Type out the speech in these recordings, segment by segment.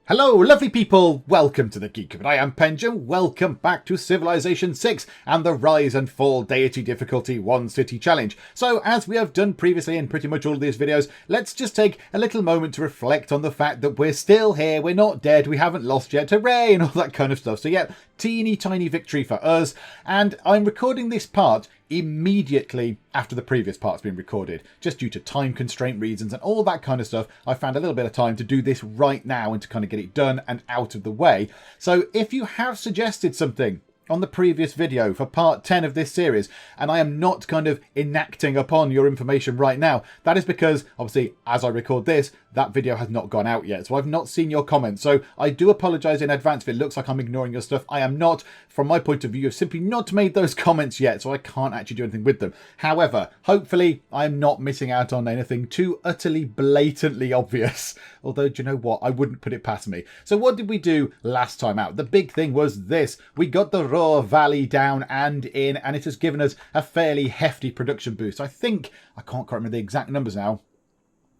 Hello, lovely people! Welcome to the Geek, and I am Pension. Welcome back to Civilization 6 and the Rise and Fall Deity Difficulty One City Challenge. So, as we have done previously in pretty much all of these videos, let's just take a little moment to reflect on the fact that we're still here, we're not dead, we haven't lost yet, hooray, and all that kind of stuff. So yeah, teeny tiny victory for us, and I'm recording this part immediately after the previous part's been recorded, just due to time constraint reasons and all that kind of stuff. I found a little bit of time to do this right now and to kind of get it done and out of the way. So if you have suggested something on the previous video for part 10 of this series, and I am not kind of enacting upon your information right now, that is because, obviously, as I record this, that video has not gone out yet, so I've not seen your comments. So I do apologise in advance if it looks like I'm ignoring your stuff. I am not. From my point of view, you've simply not made those comments yet, so I can't actually do anything with them. However, hopefully I am not missing out on anything too utterly blatantly obvious. Although, do you know what? I wouldn't put it past me. So what did we do last time out? The big thing was this. We got the Raw Valley down and in, and it has given us a fairly hefty production boost. I think, I can't quite remember the exact numbers now.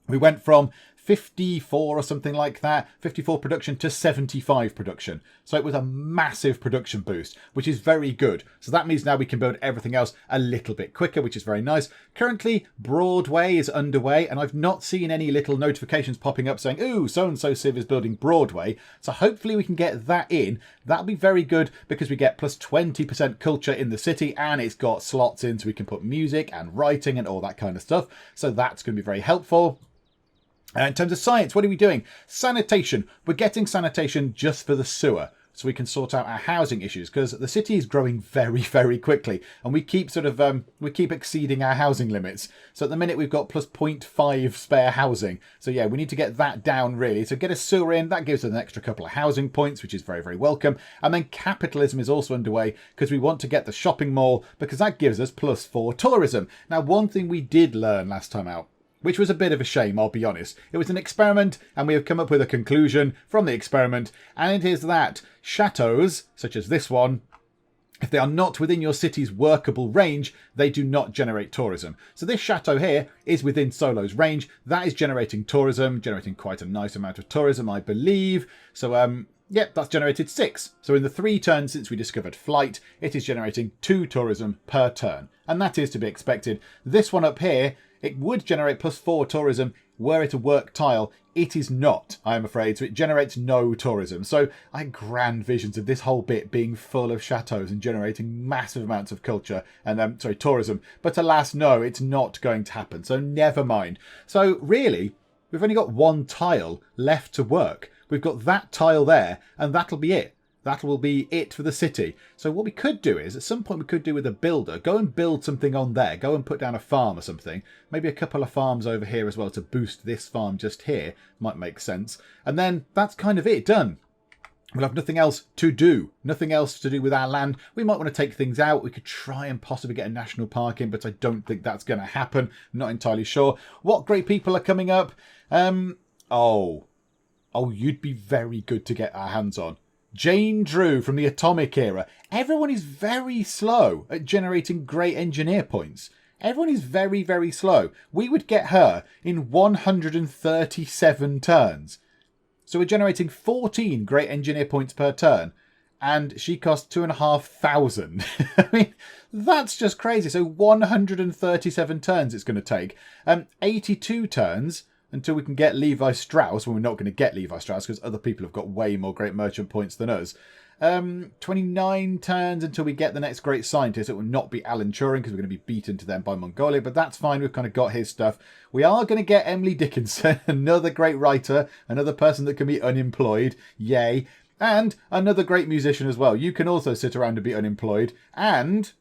We went from 54 or something like that, 54 production to 75 production. So it was a massive production boost, which is very good. So that means now we can build everything else a little bit quicker, which is very nice. Currently, Broadway is underway, and I've not seen any little notifications popping up saying, ooh, so-and-so Civ is building Broadway. So hopefully we can get that in. That'll be very good because we get plus 20% culture in the city, and it's got slots in so we can put music and writing and all that kind of stuff. So that's going to be very helpful. In terms of science, what are we doing? Sanitation. We're getting sanitation just for the sewer, so we can sort out our housing issues, because the city is growing very, very quickly, and we keep we keep exceeding our housing limits. So at the minute we've got plus 0.5 spare housing. So yeah, we need to get that down really. So get a sewer in, that gives us an extra couple of housing points, which is very, very welcome. And then capitalism is also underway because we want to get the shopping mall, because that gives us plus 4 tourism. Now, one thing we did learn last time out, which was a bit of a shame, I'll be honest. It was an experiment, and we have come up with a conclusion from the experiment, and it is that chateaus, such as this one, if they are not within your city's workable range, they do not generate tourism. So this chateau here is within Solo's range. That is generating tourism, generating quite a nice amount of tourism, I believe. So, yep, that's generated 6. So in the 3 turns since we discovered flight, it is generating 2 tourism per turn. And that is to be expected. This one up here, it would generate plus 4 tourism were it a work tile. It is not, I am afraid, so it generates no tourism. So I had grand visions of this whole bit being full of chateaus and generating massive amounts of culture and, tourism. But alas, no, it's not going to happen. So never mind. So really, we've only got 1 tile left to work. We've got that tile there, and that'll be it. That will be it for the city. So what we could do is, at some point we could do with a builder, go and build something on there. Go and put down a farm or something. Maybe a couple of farms over here as well to boost this farm just here. Might make sense. And then that's kind of it, done. We'll have nothing else to do. Nothing else to do with our land. We might want to take things out. We could try and possibly get a national park in, but I don't think that's going to happen. I'm not entirely sure. What great people are coming up? Oh, you'd be very good to get our hands on. Jane Drew from the Atomic Era. Everyone is very slow at generating great engineer points. Everyone is very, very slow. We would get her in 137 turns. So we're generating 14 great engineer points per turn. And she costs 2,500. I mean, that's just crazy. So 137 turns it's going to take. 82 turns until we can get Levi Strauss, when we're not going to get Levi Strauss because other people have got way more great merchant points than us. 29 turns until we get the next great scientist. It will not be Alan Turing because we're going to be beaten to them by Mongolia, but that's fine. We've kind of got his stuff. We are going to get Emily Dickinson, another great writer, another person that can be unemployed. Yay. And another great musician as well. You can also sit around and be unemployed. And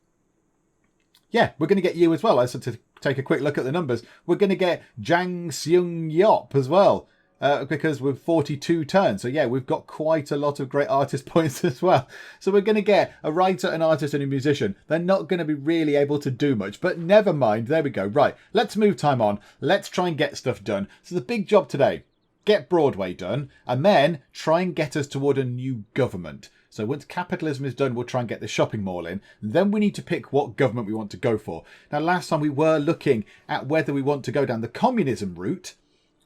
yeah, we're going to get you as well. I said to take a quick look at the numbers. We're going to get Jang Seung Yop as well, because we're 42 turns. So yeah, we've got quite a lot of great artist points as well. So we're going to get a writer, an artist and a musician. They're not going to be really able to do much, but never mind. There we go. Right, let's move time on. Let's try and get stuff done. So the big job today, get Broadway done, and then try and get us toward a new government. So once capitalism is done, we'll try and get the shopping mall in. Then we need to pick what government we want to go for. Now, last time we were looking at whether we want to go down the communism route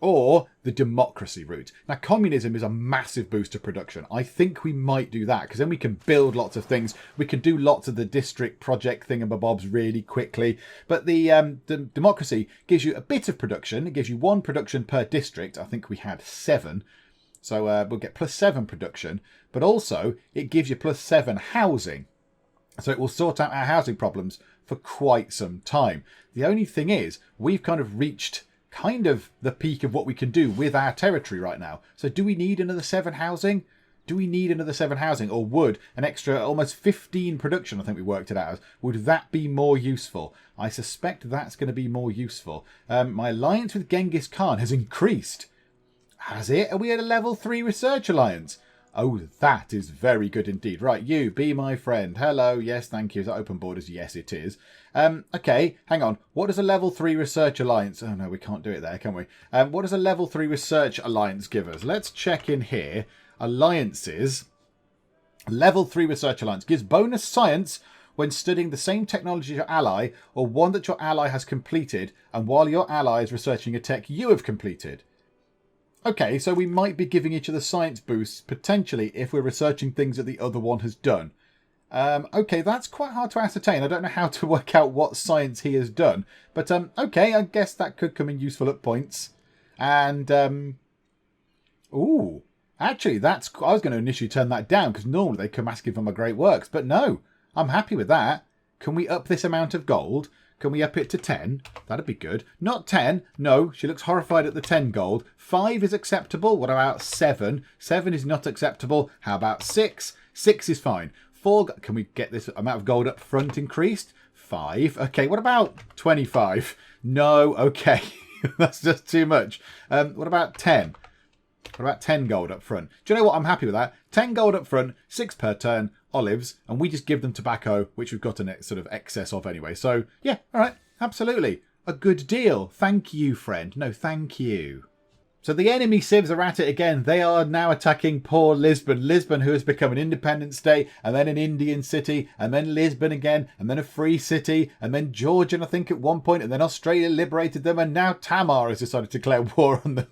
or the democracy route. Now, communism is a massive boost to production. I think we might do that, because then we can build lots of things. We can do lots of the district project thingamabobs really quickly. But the democracy gives you a bit of production. It gives you 1 production per district. I think we had 7. So we'll get +7 production. But also, it gives you +7 housing. So it will sort out our housing problems for quite some time. The only thing is, we've kind of reached kind of the peak of what we can do with our territory right now. So do we need another 7 housing? Do we need another 7 housing? Or would an extra almost 15 production, I think we worked it out as, would that be more useful? I suspect that's going to be more useful. My alliance with Genghis Khan has increased. Has it? Are we at a level 3 research alliance? Oh, that is very good indeed. Right, you, be my friend. Hello, yes, thank you. Is that open borders? Yes, it is. Okay, hang on. What does a level 3 research alliance... Oh, no, we can't do it there, can we? What does a level 3 research alliance give us? Let's check in here. Alliances. Level 3 research alliance gives bonus science when studying the same technology as your ally, or one that your ally has completed, and while your ally is researching a tech you have completed. Okay, so we might be giving each other science boosts, potentially, if we're researching things that the other one has done. Okay, that's quite hard to ascertain. I don't know how to work out what science he has done. But, okay, I guess that could come in useful at points. And, ooh, actually, that's... I was going to initially turn that down, because normally they come asking for my great works. But no, I'm happy with that. Can we up this amount of gold? Can we up it to 10? That'd be good. Not 10. No, she looks horrified at the 10 gold. 5 is acceptable. What about 7? 7 is not acceptable. How about 6? 6 is fine. 4. Can we get this amount of gold up front increased? 5. Okay, what about 25? No, okay. That's just too much. What about 10? What about 10 gold up front? Do you know what? I'm happy with that. 10 gold up front, 6 per turn, olives, and we just give them tobacco, which we've got a sort of excess of anyway. So, yeah, all right, absolutely. A good deal. Thank you, friend. No, thank you. So the enemy civs are at it again. They are now attacking poor Lisbon. Lisbon, who has become an independent state, and then an Indian city, and then Lisbon again, and then a free city, and then Georgian, I think, at one point, and then Australia liberated them, and now Tamar has decided to declare war on them.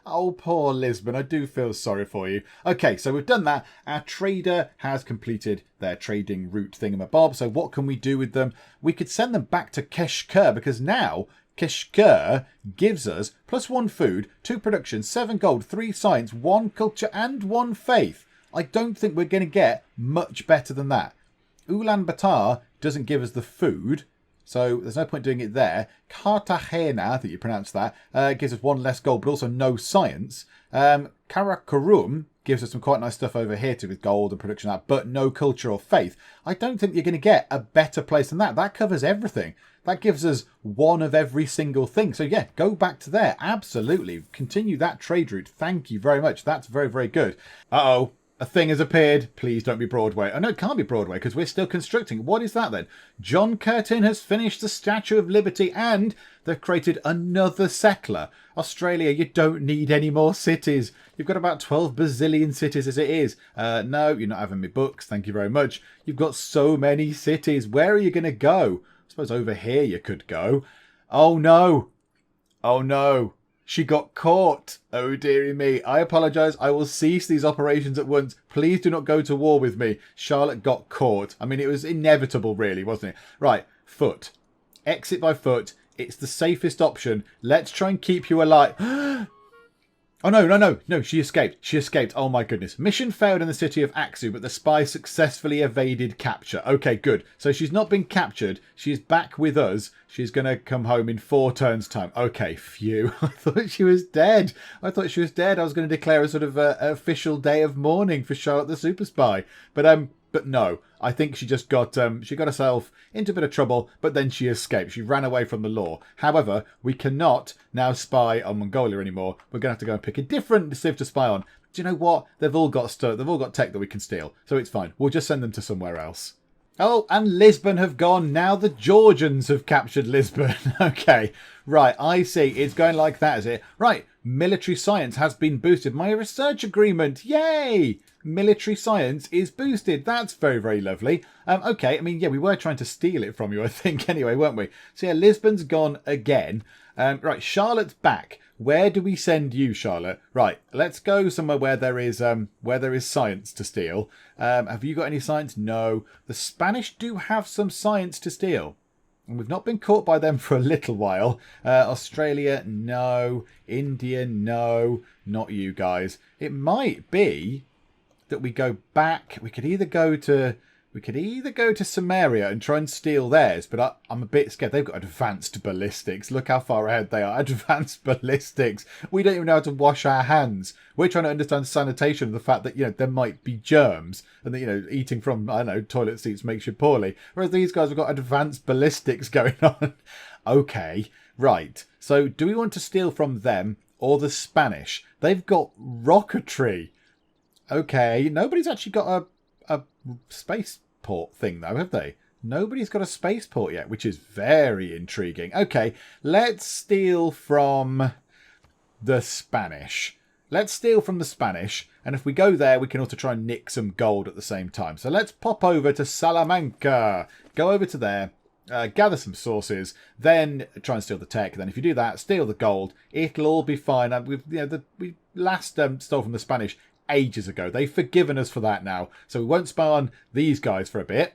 Oh, poor Lisbon. I do feel sorry for you. Okay, so we've done that. Our trader has completed their trading route thingamabob. So what can we do with them? We could send them back to Keshkur, because now Keshkur gives us +1 food, 2 production, 7 gold, 3 science, 1 culture, and 1 faith. I don't think we're going to get much better than that. Ulaanbaatar doesn't give us the food, so there's no point doing it there. Cartagena, I think you pronounce that, gives us 1 less gold, but also no science. Karakorum gives us some quite nice stuff over here too, with gold and production, but no culture or faith. I don't think you're going to get a better place than that. That covers everything. That gives us 1 of every single thing. So yeah, go back to there. Absolutely. Continue that trade route. Thank you very much. That's very, very good. Uh-oh. A thing has appeared. Please don't be Broadway. Oh, no, it can't be Broadway because we're still constructing. What is that then? John Curtin has finished the Statue of Liberty and they've created another settler. Australia, you don't need any more cities. You've got about 12 bazillion cities as it is. No, you're not having me books. Thank you very much. You've got so many cities. Where are you going to go? I suppose over here you could go. Oh, no. Oh, no. She got caught. Oh, dearie me. I apologise. I will cease these operations at once. Please do not go to war with me. Charlotte got caught. I mean, it was inevitable, really, wasn't it? Right, foot. Exit by foot. It's the safest option. Let's try and keep you alive. Oh, no, she escaped. Oh, my goodness. Mission failed in the city of Aksu, but the spy successfully evaded capture. Okay, good. So she's not been captured. She's back with us. She's going to come home in 4 turns' time. Okay, phew. I thought she was dead. I was going to declare a sort of official day of mourning for Charlotte the Super Spy. But no, I think she just got herself into a bit of trouble, but then she escaped. She ran away from the law. However, we cannot now spy on Mongolia anymore. We're going to have to go and pick a different civ to spy on. Do you know what? They've all got tech that we can steal, so it's fine. We'll just send them to somewhere else. Oh, and Lisbon have gone. Now the Georgians have captured Lisbon. Okay, right, I see. It's going like that, is it? Right, military science has been boosted. My research agreement, yay! Military science is boosted. That's very, very lovely. Okay, I mean, yeah, we were trying to steal it from you, I think, anyway, weren't we? So yeah, Lisbon's gone again. Right, Charlotte's back. Where do we send you, Charlotte? Right, let's go somewhere where there is science to steal. Have you got any science? No. The Spanish do have some science to steal. And we've not been caught by them for a little while. Australia, no. India, no. Not you guys. It might be that we go back. We could either go to Samaria and try and steal theirs, but I'm a bit scared. They've got advanced ballistics. Look how far ahead they are. Advanced ballistics. We don't even know how to wash our hands. We're trying to understand sanitation, the fact that, there might be germs and that, eating from, I don't know, toilet seats makes you poorly. Whereas these guys have got advanced ballistics going on. Okay, right. So do we want to steal from them or the Spanish? They've got rocketry. Okay, nobody's actually got a spaceport thing though, have they? Nobody's got a spaceport yet, which is very intriguing. Okay, let's steal from the Spanish. Let's steal from the Spanish, and if we go there, we can also try and nick some gold at the same time. So let's pop over to Salamanca. Go over to there, gather some sources, then try and steal the tech. Then if you do that, steal the gold, it'll all be fine. And we last stole from the Spanish ages ago. They've forgiven us for that now. So we won't spy on these guys for a bit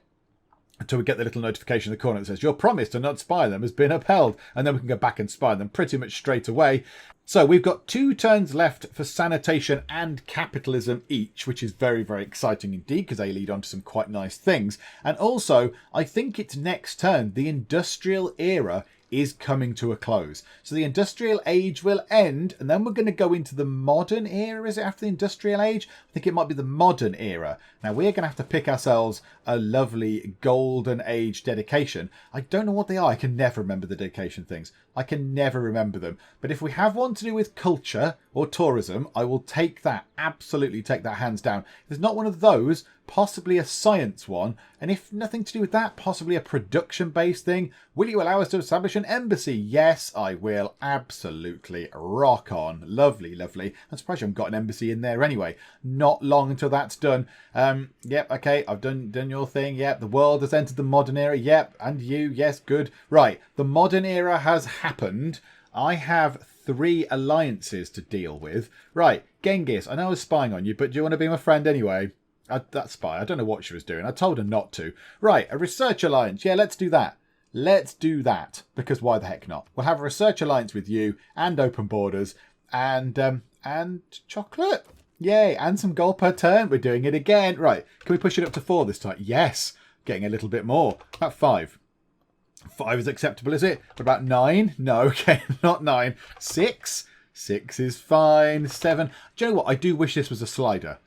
until we get the little notification in the corner that says your promise to not spy them has been upheld. And then we can go back and spy them pretty much straight away. So we've got 2 turns left for sanitation and capitalism each, which is very, very exciting indeed because they lead on to some quite nice things. And also, I think it's next turn, the industrial era is coming to a close. So the industrial age will end, and then we're going to go into the modern era. Is it after the industrial age? I think it might be the modern era. Now we're going to have to pick ourselves a lovely golden age dedication. I don't know what they are. I can never remember the dedication things. I can never remember them. But if we have one to do with culture or tourism, I will take that. Absolutely take that hands down. If there's not one of those, possibly a science one, and if nothing to do with that, possibly a production-based thing. Will you allow us to establish an embassy? Yes, I will. Absolutely. Rock on. Lovely, lovely. I'm surprised you haven't got an embassy in there anyway. Not long until that's done. Yep, okay, I've done your thing. Yep, the world has entered the modern era. Yep, and you, yes, good. Right, the modern era has happened. I have 3 alliances to deal with. Right, Genghis, I know I was spying on you, but do you want to be my friend anyway? That spy, I don't know what she was doing. I told her not to. Right, a research alliance. Yeah, let's do that. Let's do that. Because why the heck not? We'll have a research alliance with you and open borders and chocolate. Yay, and some gold per turn. We're doing it again. Right, can we push it up to 4 this time? Yes, getting a little bit more. About 5. 5 is acceptable, is it? What about 9? No, okay, not 9. 6? 6 is fine. 7. Do you know what? I do wish this was a slider.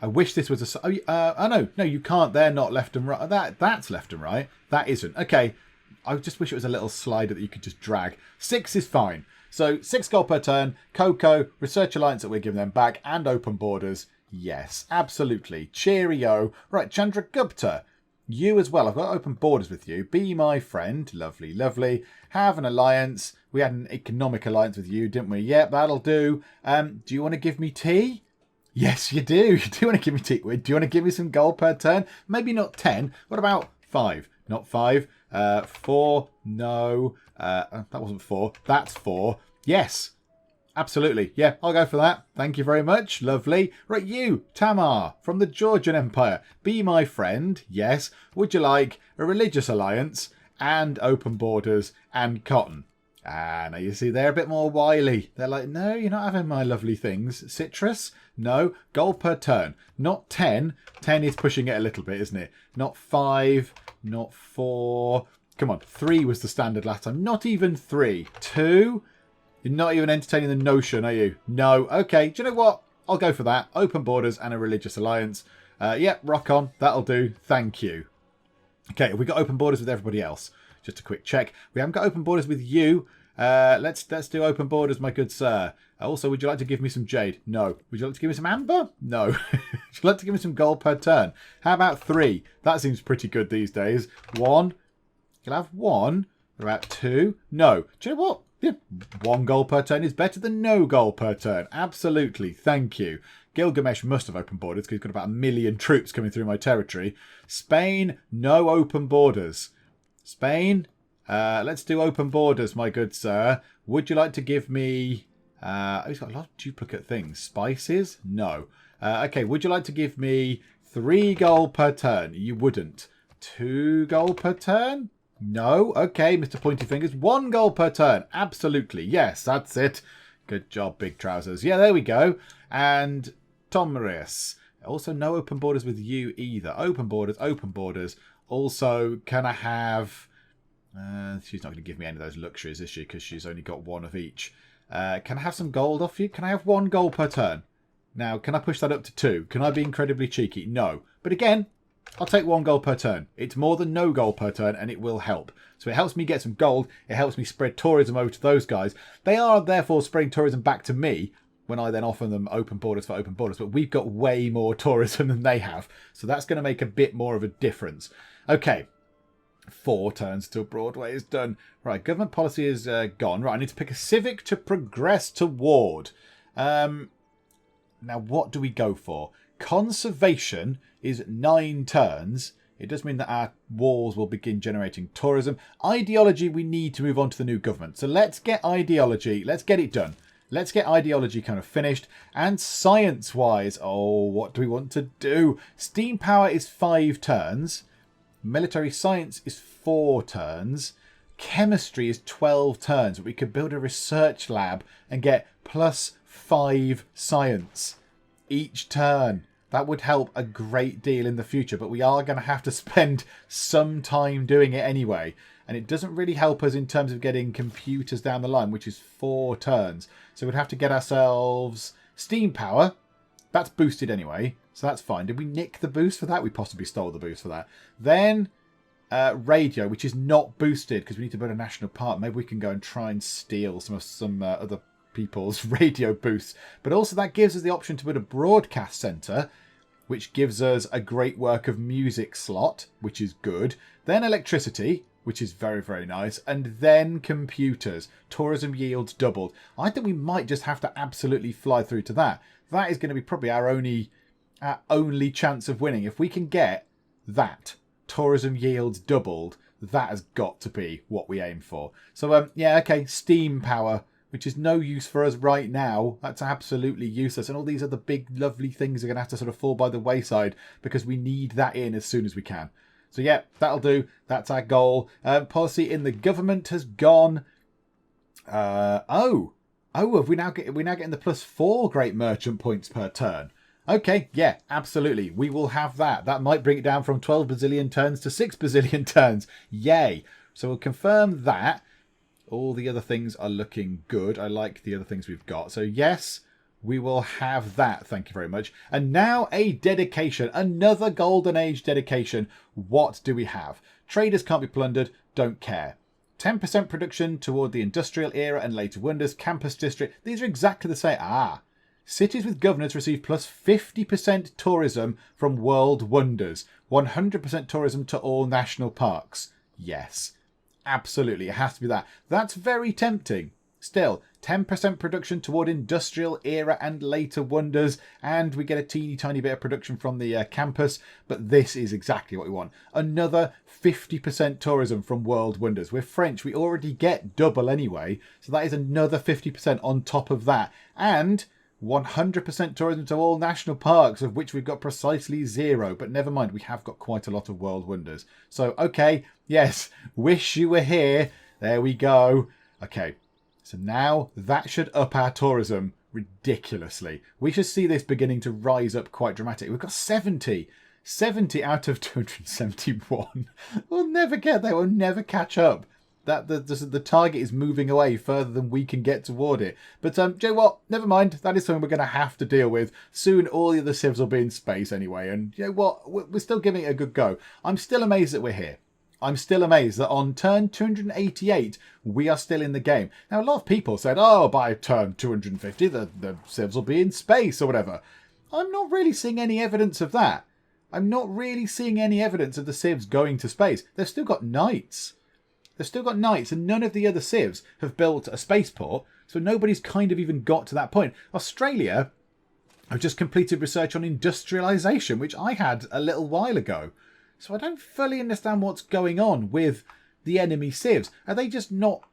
I wish this was a... Oh, no, you can't. They're not left and right. That's left and right. That isn't. Okay, I just wish it was a little slider that you could just drag. 6 is fine. So 6 gold per turn. Cocoa, Research Alliance that we're giving them back, and open borders. Yes, absolutely. Cheerio. Right, Chandragupta. You as well. I've got open borders with you. Be my friend. Lovely, lovely. Have an alliance. We had an economic alliance with you, didn't we? Yep, that'll do. Do you want to give me tea? Yes, you do. You do want to give me tea. Do you want to give me some gold per turn? Maybe not 10. What about 5? Not 5. 4. No. That wasn't 4. That's 4. Yes. Absolutely. Yeah, I'll go for that. Thank you very much. Lovely. Right, you, Tamar, from the Georgian Empire. Be my friend. Yes. Would you like a religious alliance and open borders and cotton? Ah, now you see, they're a bit more wily. They're like, no, you're not having my lovely things. Citrus? No. Gold per turn. Not 10. 10 is pushing it a little bit, isn't it? Not 5. Not 4. Come on. 3 was the standard last time. Not even 3. 2. You're not even entertaining the notion, are you? No. Okay. Do you know what? I'll go for that. Open borders and a religious alliance. Yep, rock on. That'll do. Thank you. Okay, have we got open borders with everybody else? Just a quick check. We haven't got open borders with you. Let's do open borders, my good sir. Also, would you like to give me some jade? No. Would you like to give me some amber? No. Would you like to give me some gold per turn? How about 3? That seems pretty good these days. 1. You'll have 1. What about 2? No. Do you know what? Yeah, 1 gold per turn is better than no gold per turn. Absolutely. Thank you. Gilgamesh must have open borders because he's got about 1 million troops coming through my territory. Spain, no open borders. Spain, let's do open borders, my good sir. Would you like to give me He's got a lot of duplicate things. Spices? No. Okay, would you like to give me 3 gold per turn? You wouldn't. 2 gold per turn? No. Okay, Mr. Pointy Fingers. 1 gold per turn. Absolutely. Yes, that's it. Good job, Big Trousers. Yeah, there we go. And Tomris. Also, no open borders with you either. Open borders, open borders. Also, can I have... she's not going to give me any of those luxuries, is she? Because she's only got 1 of each. Can I have some gold off you? Can I have 1 gold per turn? Now, can I push that up to 2? Can I be incredibly cheeky? No. But again, I'll take 1 gold per turn. It's more than no gold per turn, and it will help. So it helps me get some gold. It helps me spread tourism over to those guys. They are, therefore, spreading tourism back to me when I then offer them open borders for open borders. But we've got way more tourism than they have. So that's going to make a bit more of a difference. Okay. 4 turns till Broadway is done. Right, government policy is gone. Right, I need to pick a civic to progress toward. Now, what do we go for? Conservation is 9 turns. It does mean that our walls will begin generating tourism. Ideology, we need to move on to the new government. So let's get ideology. Let's get it done. Let's get ideology kind of finished. And science-wise, oh, what do we want to do? Steam power is 5 turns. Military science is 4 turns. Chemistry is 12 turns. But we could build a research lab and get +5 science each turn. That would help a great deal in the future. But we are going to have to spend some time doing it anyway. And it doesn't really help us in terms of getting computers down the line, which is 4 turns. So we'd have to get ourselves steam power. That's boosted anyway. So that's fine. Did we nick the boost for that? We possibly stole the boost for that. Then radio, which is not boosted because we need to build a national park. Maybe we can go and try and steal some other people's radio boosts. But also that gives us the option to build a broadcast centre, which gives us a great work of music slot, which is good. Then electricity, which is very, very nice. And then computers. Tourism yields doubled. I think we might just have to absolutely fly through to that. That is going to be probably our only chance of winning. If we can get that, tourism yields doubled, that has got to be what we aim for. So, yeah, okay, steam power, which is no use for us right now. That's absolutely useless. And all these other big, lovely things are going to have to sort of fall by the wayside because we need that in as soon as we can. So, yeah, that'll do. That's our goal. Policy in the government has gone. We're now getting the +4 great merchant points per turn. Okay, yeah, absolutely. We will have that. That might bring it down from 12 bazillion turns to 6 bazillion turns. Yay. So we'll confirm that. All the other things are looking good. I like the other things we've got. So yes, we will have that. Thank you very much. And now a dedication. Another Golden Age dedication. What do we have? Traders can't be plundered. Don't care. 10% production toward the industrial era and later wonders. Campus district. These are exactly the same. Cities with governors receive +50% tourism from world wonders. 100% tourism to all national parks. Yes, absolutely. It has to be that. That's very tempting. Still, 10% production toward industrial era and later wonders. And we get a teeny tiny bit of production from the campus. But this is exactly what we want. Another 50% tourism from world wonders. We're French. We already get double anyway. So that is another 50% on top of that. And 100% tourism to all national parks, of which we've got precisely 0. But never mind, we have got quite a lot of world wonders. So, okay, yes, wish you were here. There we go. Okay, so now that should up our tourism ridiculously. We should see this beginning to rise up quite dramatically. We've got 70. 70 out of 271. We'll never get there. We'll never catch up. That the target is moving away further than we can get toward it. But, do you know what? Never mind. That is something we're going to have to deal with. Soon all the other civs will be in space anyway. And you know what? We're still giving it a good go. I'm still amazed that we're here. I'm still amazed that on turn 288, we are still in the game. Now, a lot of people said, oh, by turn 250, the civs will be in space or whatever. I'm not really seeing any evidence of that. I'm not really seeing any evidence of the civs going to space. They've still got knights. They've still got knights, and none of the other civs have built a spaceport, so nobody's kind of even got to that point. Australia have just completed research on industrialisation, which I had a little while ago. So I don't fully understand what's going on with the enemy civs. Are they just not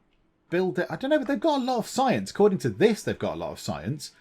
build it. I don't know, but they've got a lot of science. According to this, they've got a lot of science.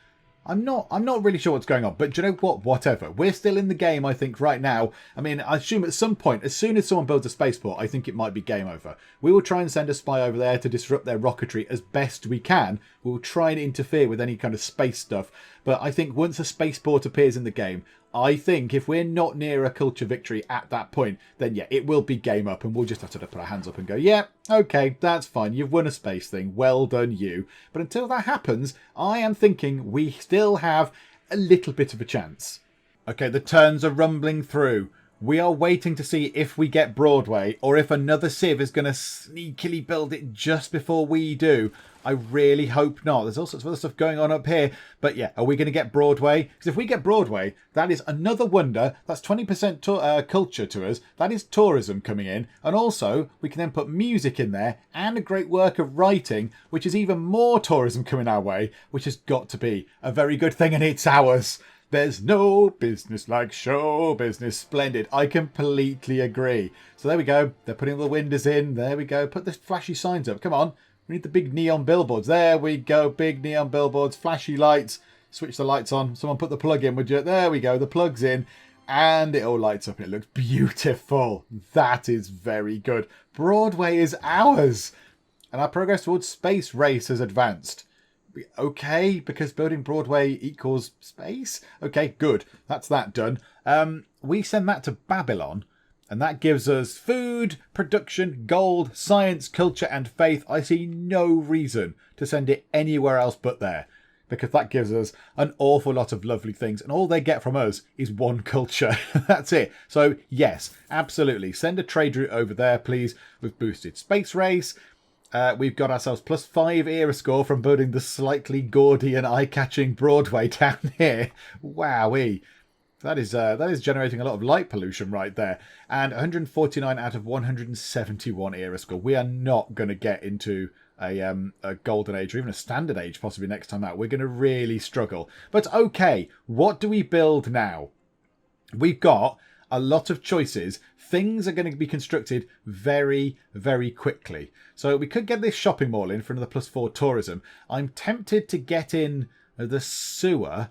I'm not really sure what's going on, but do you know what? Whatever. We're still in the game, I think, right now. I mean, I assume at some point, as soon as someone builds a spaceport, I think it might be game over. We will try and send a spy over there to disrupt their rocketry as best we can. We'll try and interfere with any kind of space stuff. But I think once a spaceport appears in the game, I think if we're not near a culture victory at that point, then yeah, it will be game up and we'll just have to put our hands up and go, yeah, okay, that's fine. You've won a space thing. Well done, you. But until that happens, I am thinking we still have a little bit of a chance. Okay, the turns are rumbling through. We are waiting to see if we get Broadway or if another Civ is going to sneakily build it just before we do. I really hope not. There's all sorts of other stuff going on up here. But yeah, are we going to get Broadway? Because if we get Broadway, that is another wonder. That's 20% culture to us. That is tourism coming in. And also, we can then put music in there and a great work of writing, which is even more tourism coming our way, which has got to be a very good thing, and it's ours. There's no business like show business. Splendid. I completely agree. So there we go. They're putting all the windows in. There we go. Put the flashy signs up. Come on. We need the big neon billboards. There we go. Big neon billboards. Flashy lights. Switch the lights on. Someone put the plug in, would you? There we go. The plug's in. And it all lights up and it looks beautiful. That is very good. Broadway is ours. And our progress towards space race has advanced. Okay, because building Broadway equals space. Okay, good. That's that done. We send that to Babylon, and that gives us food, production, gold, science, culture, and faith. I see no reason to send it anywhere else but there, because that gives us an awful lot of lovely things, and all they get from us is one culture. That's it. So yes, absolutely. Send a trade route over there, please, with boosted space race. We've got ourselves +5 era score from building the slightly gaudy and eye-catching Broadway down here. Wowee. That is generating a lot of light pollution right there. And 149 out of 171 era score. We are not going to get into a golden age or even a standard age possibly next time out. We're going to really struggle. But okay, what do we build now? We've got a lot of choices. Things are going to be constructed very, very quickly. So we could get this shopping mall in for another +4 tourism. I'm tempted to get in the sewer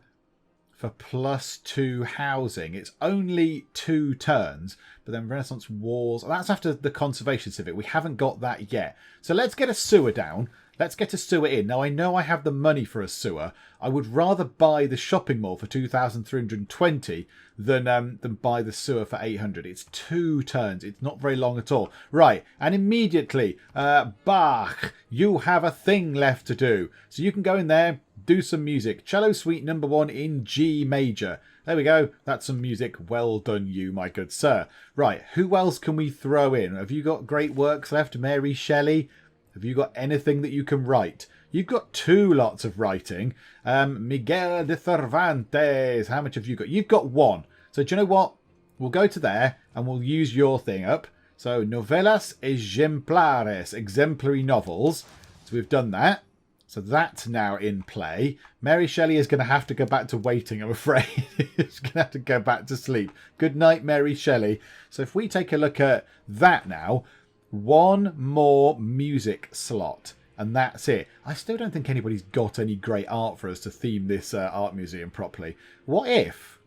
for +2 housing. It's only 2 turns, but then Renaissance walls. That's after the conservation civic. We haven't got that yet. So let's get a sewer down. Let's get a sewer in. Now, I know I have the money for a sewer. I would rather buy the shopping mall for 2,320 than buy the sewer for 800. It's 2 turns. It's not very long at all. Right, and immediately, Bach, you have a thing left to do. So you can go in there, do some music. Cello Suite number 1 in G major. There we go. That's some music. Well done, you, my good sir. Right, who else can we throw in? Have you got great works left? Mary Shelley? Have you got anything that you can write? You've got 2 lots of writing. Miguel de Cervantes. How much have you got? You've got 1. So do you know what? We'll go to there and we'll use your thing up. So novelas ejemplares. Exemplary novels. So we've done that. So that's now in play. Mary Shelley is going to have to go back to waiting, I'm afraid. She's going to have to go back to sleep. Good night, Mary Shelley. So if we take a look at that now, 1 more music slot. And that's it. I still don't think anybody's got any great art for us to theme this art museum properly. What if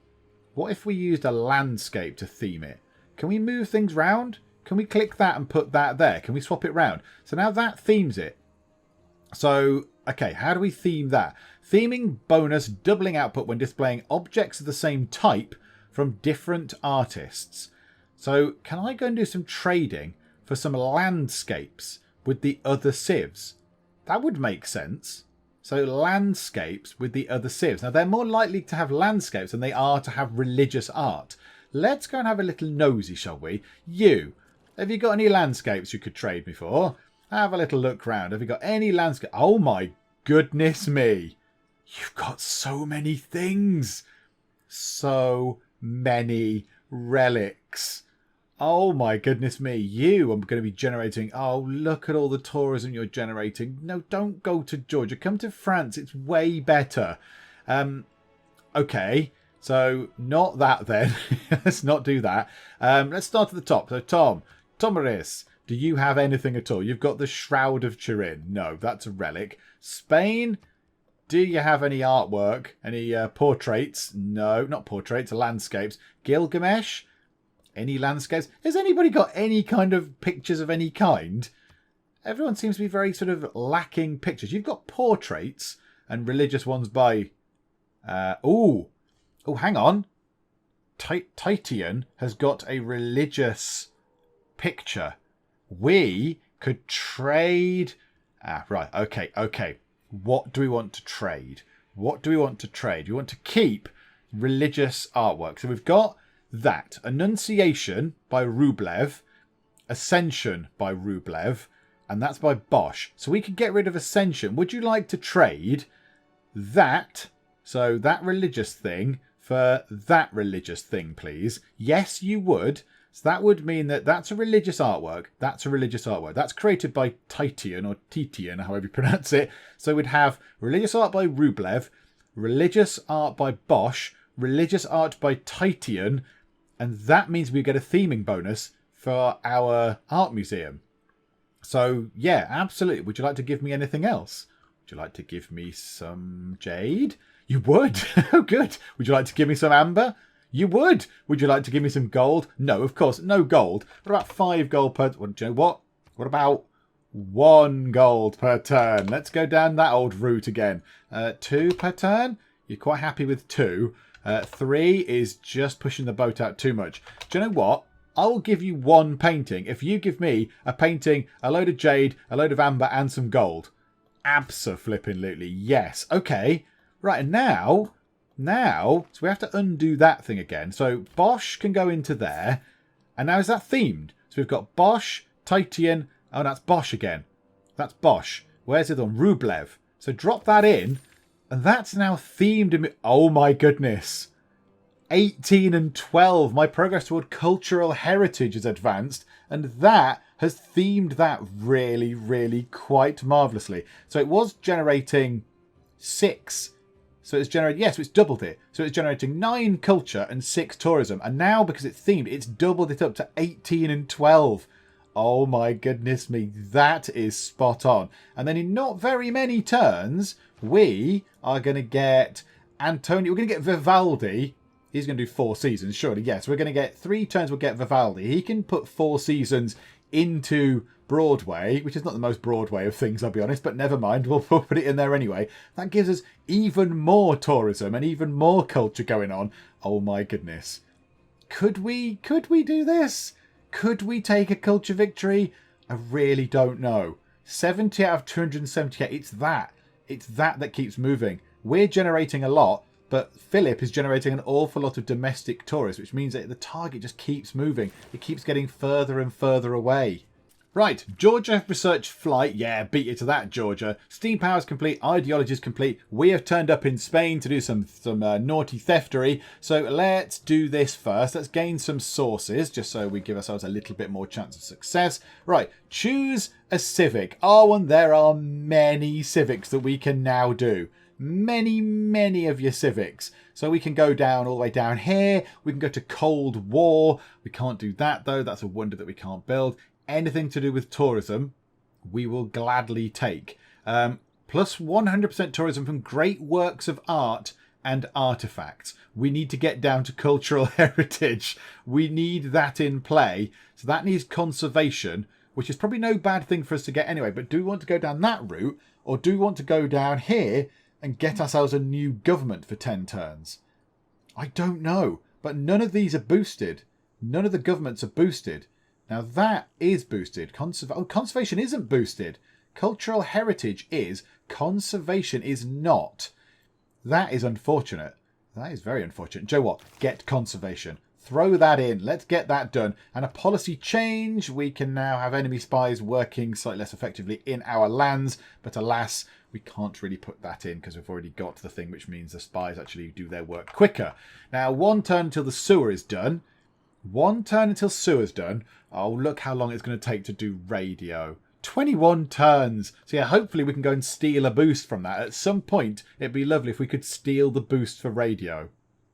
we used a landscape to theme it? Can we move things round? Can we click that and put that there? Can we swap it round? So now that themes it. So, okay, how do we theme that? Theming bonus doubling output when displaying objects of the same type from different artists. So can I go and do some trading for some landscapes with the other civs? That would make sense. So landscapes with the other civs. Now they're more likely to have landscapes than they are to have religious art. Let's go and have a little nosy, shall we? You, have you got any landscapes you could trade me for? Have a little look round. Have you got any landscape? Oh my goodness me. You've got so many things. So many relics. Oh my goodness me. You are going to be generating. Oh, look at all the tourism you're generating. No, don't go to Georgia. Come to France. It's way better. Okay. So not that then. Let's not do that. Let's start at the top. So Tom Tomaris. Do you have anything at all? You've got the Shroud of Turin. No, that's a relic. Spain, do you have any artwork? Any portraits? No, not portraits, landscapes. Gilgamesh, any landscapes? Has anybody got any kind of pictures of any kind? Everyone seems to be very sort of lacking pictures. You've got portraits and religious ones by... oh, hang on. Titan has got a religious picture. We could trade... right, okay. What do we want to trade? What do we want to trade? We want to keep religious artwork. So we've got that. Annunciation by Rublev. Ascension by Rublev. And that's by Bosch. So we could get rid of Ascension. Would you like to trade that, so that religious thing, for that religious thing, please? Yes, you would. So that would mean that that's a religious artwork. That's a religious artwork. That's created by Titian, or Titian, however you pronounce it. So we'd have religious art by Rublev, religious art by Bosch, religious art by Titian, and that means we get a theming bonus for our art museum. So, yeah, absolutely. Would you like to give me anything else? Would you like to give me some jade? You would? Oh, good. Would you like to give me some amber? You would. Would you like to give me some gold? No, of course, no gold. What about 5 gold per... Well, do you know what? What about 1 gold per turn? Let's go down that old route again. 2 per turn? You're quite happy with 2. 3 is just pushing the boat out too much. Do you know what? I will give you 1 painting if you give me a painting, a load of jade, a load of amber, and some gold. Abso-flippin'-lutely, yes. Okay. Right, and now, so we have to undo that thing again. So Bosch can go into there. And now is that themed? So we've got Bosch, Titian. Oh, that's Bosch again. That's Bosch. Where's the other one? Rublev. So drop that in. And that's now themed. Oh, my goodness. 18 and 12. My progress toward cultural heritage is advanced, and that has themed that really, really quite marvellously. So it was generating 6. So it's generating, yes, so it's doubled it. So it's generating 9 culture and 6 tourism. And now, because it's themed, it's doubled it up to 18 and 12. Oh my goodness me, that is spot on. And then in not very many turns, we are going to get Antonio, we're going to get Vivaldi. He's going to do 4 seasons, surely. Yes, we're going to get 3 turns, we'll get Vivaldi. He can put 4 seasons into Broadway, which is not the most Broadway of things, I'll be honest, but never mind, we'll put it in there anyway. That gives us even more tourism and even more culture going on. Oh my goodness. Could we do this? Could we take a culture victory? I really don't know. 70 out of 278, it's that. It's that keeps moving. We're generating a lot, but Philip is generating an awful lot of domestic tourists, which means that the target just keeps moving. It keeps getting further and further away. Right, Georgia research flight. Yeah, beat you to that, Georgia. Steam power is complete. Ideology is complete. We have turned up in Spain to do some naughty theftery. So let's do this first. Let's gain some sources, just so we give ourselves a little bit more chance of success. Right, choose a civic. Oh, and there are many civics that we can now do. Many of your civics. So we can go down all the way down here. We can go to Cold War. We can't do that, though. That's a wonder that we can't build. Anything to do with tourism, we will gladly take. Plus 100% tourism from great works of art and artifacts. We need to get down to cultural heritage. We need that in play. So that needs conservation, which is probably no bad thing for us to get anyway. But do we want to go down that route, or do we want to go down here and get ourselves a new government for 10 turns? I don't know. But none of these are boosted. None of the governments are boosted. Now that is boosted. Conservation isn't boosted. Cultural heritage is. Conservation is not. That is unfortunate. That is very unfortunate. Joe, what? Get conservation. Throw that in. Let's get that done. And a policy change. We can now have enemy spies working slightly less effectively in our lands. But alas, we can't really put that in because we've already got the thing, which means the spies actually do their work quicker. Now, 1 turn until the sewer is done. 1 turn until sewer's done. Oh, look how long it's going to take to do radio. 21 turns. So yeah, hopefully we can go and steal a boost from that. At some point, it'd be lovely if we could steal the boost for radio.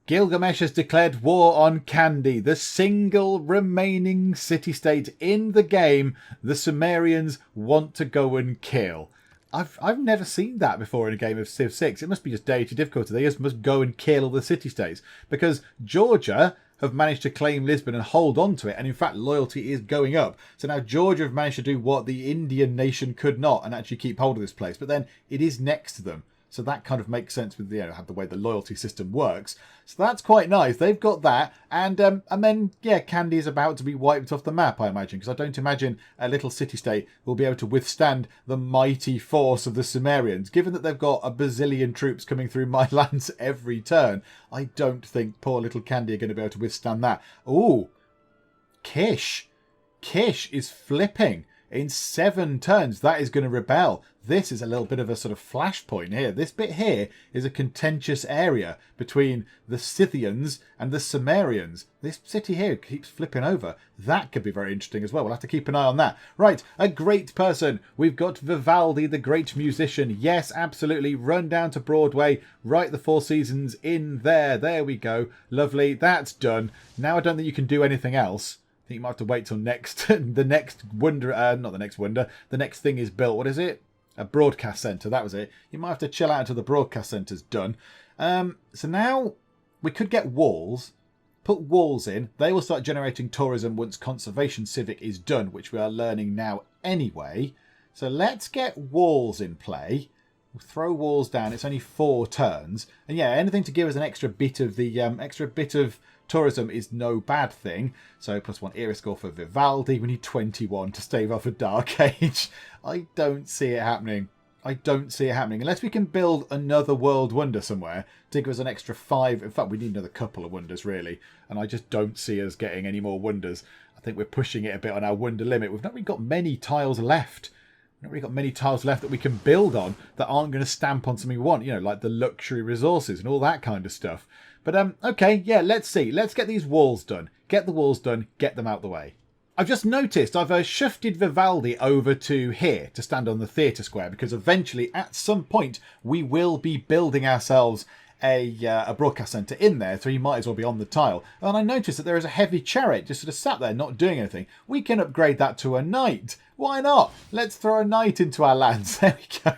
Gilgamesh has declared war on Kandy, the single remaining city-state in the game the Sumerians want to go and kill. I've never seen that before in a game of Civ 6. It must be just Deity Difficulty. They just must go and kill all the city-states. Because Georgia have managed to claim Lisbon and hold on to it. And in fact, loyalty is going up. So now Georgia have managed to do what the Indian nation could not and actually keep hold of this place. But then it is next to them. So that kind of makes sense with the way the loyalty system works. So that's quite nice. They've got that. And then, yeah, Kandy is about to be wiped off the map, I imagine. Because I don't imagine a little city-state will be able to withstand the mighty force of the Sumerians. Given that they've got a bazillion troops coming through my lands every turn, I don't think poor little Kandy are going to be able to withstand that. Ooh, Kish. Kish is flipping. In 7 turns, that is going to rebel. This is a little bit of a sort of flashpoint here. This bit here is a contentious area between the Scythians and the Sumerians. This city here keeps flipping over. That could be very interesting as well. We'll have to keep an eye on that. Right, a great person. We've got Vivaldi, the great musician. Yes, absolutely. Run down to Broadway. Write the 4 seasons in there. There we go. Lovely. That's done. Now I don't think you can do anything else. I think you might have to wait till next the next wonder, not the next wonder, the next thing is built. What is it? A broadcast centre, that was it. You might have to chill out until the broadcast centre's done. So now we could get walls, put walls in. They will start generating tourism once Conservation Civic is done, which we are learning now anyway. So let's get walls in play. We'll throw walls down. It's only 4 turns. And yeah, anything to give us an extra bit of the tourism is no bad thing. So +1 era score for Vivaldi. We need 21 to stave off a Dark Age. I don't see it happening. I don't see it happening. Unless we can build another world wonder somewhere to give us an extra 5. In fact, we need another couple of wonders, really. And I just don't see us getting any more wonders. I think we're pushing it a bit on our wonder limit. We've not really got many tiles left. We've not really got many tiles left that we can build on that aren't going to stamp on something we want. You know, like the luxury resources and all that kind of stuff. But, okay, yeah, let's see. Let's get these walls done. Get the walls done. Get them out the way. I've just noticed I've shifted Vivaldi over to here to stand on the theatre square because eventually, at some point, we will be building ourselves a broadcast centre in there, so he might as well be on the tile. And I noticed that there is a heavy chariot just sort of sat there not doing anything. We can upgrade that to a knight. Why not? Let's throw a knight into our lands. There we go.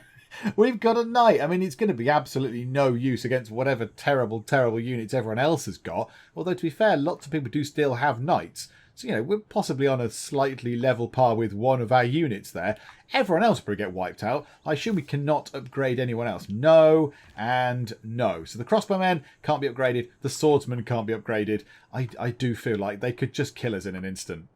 We've got a knight. I mean, it's going to be absolutely no use against whatever terrible, terrible units everyone else has got. Although, to be fair, lots of people do still have knights. So, you know, we're possibly on a slightly level par with one of our units there. Everyone else will probably get wiped out. I assume we cannot upgrade anyone else. No and no. So the crossbowmen can't be upgraded. The swordsmen can't be upgraded. I do feel like they could just kill us in an instant.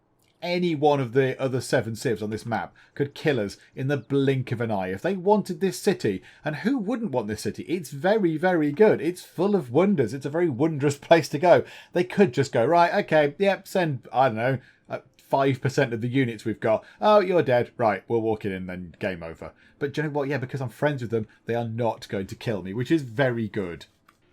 Any one of the other 7 civs on this map could kill us in the blink of an eye if they wanted this city. And who wouldn't want this city? It's very, very good. It's full of wonders. It's a very wondrous place to go. They could just go, right, okay, yep, send, I don't know, 5% of the units we've got. Oh, you're dead. Right, we'll walk in and then game over. But do you know what? Yeah, because I'm friends with them, they are not going to kill me, which is very good.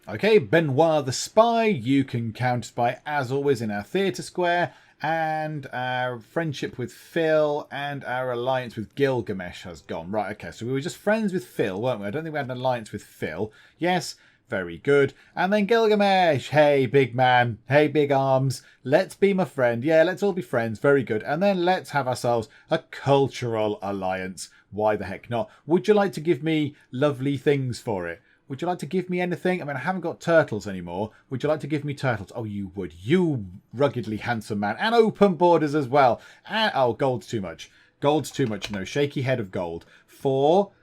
Okay, Benoit the Spy. You can counter-spy as always in our theatre square. And our friendship with Phil and our alliance with Gilgamesh has gone. Right, okay, so we were just friends with Phil, weren't we? I don't think we had an alliance with Phil. Yes, very good. And then Gilgamesh. Hey, big man. Hey, big arms. Let's be my friend. Yeah, let's all be friends. Very good. And then let's have ourselves a cultural alliance. Why the heck not? Would you like to give me lovely things for it? Would you like to give me anything? I mean, I haven't got turtles anymore. Would you like to give me turtles? Oh, you would. You ruggedly handsome man. And open borders as well. And, oh, gold's too much. Gold's too much. No, shaky head of gold. 4